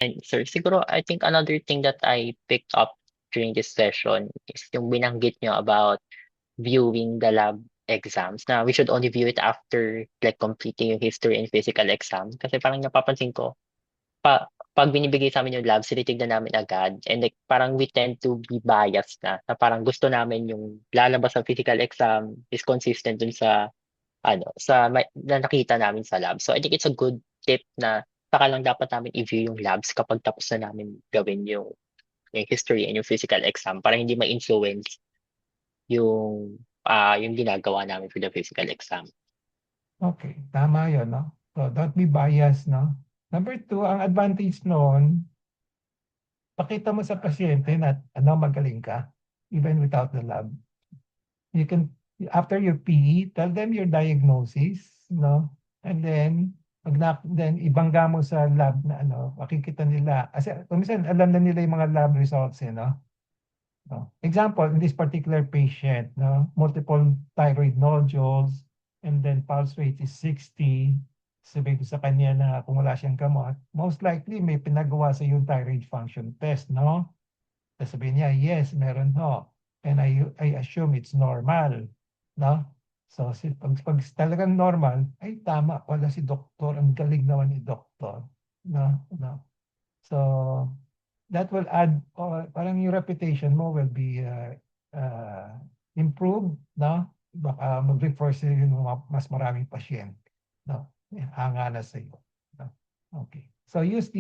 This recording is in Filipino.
And sir, siguro I think another thing that I picked up during this session is yung binanggit nyo about viewing the lab exams na we should only view it after like completing yung history and physical exam. Kasi parang napapansin ko, pag binibigay sa amin yung lab, tinitignan namin agad. And like parang we tend to be biased na parang gusto namin yung lalabas sa physical exam is consistent dun sa na nakita namin sa lab. So I think it's a good tip na saka lang dapat namin i-view yung labs kapag tapos na namin gawin yung history and yung physical exam para hindi ma-influence yung ginagawa namin for the physical exam. Okay, tama yun, no? So, don't be biased, no? Number two, ang advantage noon, pakita mo sa pasyente na magaling ka, even without the lab. You can, after your PE, tell them your diagnosis, no? And then, then ibangga mo sa lab na makikita nila. Kasi, minsan, alam na nila yung mga lab results, no? No. Example, in this particular patient, no, multiple thyroid nodules, and then pulse rate is 60. Sabi ko sa kanya na kung wala siyang gamot, most likely may pinagawa sa yung thyroid function test, no? Sabi niya, yes, meron ho. And I assume it's normal, no? So, pag talagang normal, ay tama, wala si doktor, ang galing naman ni doktor, no? No. So, that will add, parang yung reputation mo will be improved, no? Baka mag-refer sa yung mas maraming pasyente, no? Hanga na sa iyo. No? Okay. So use the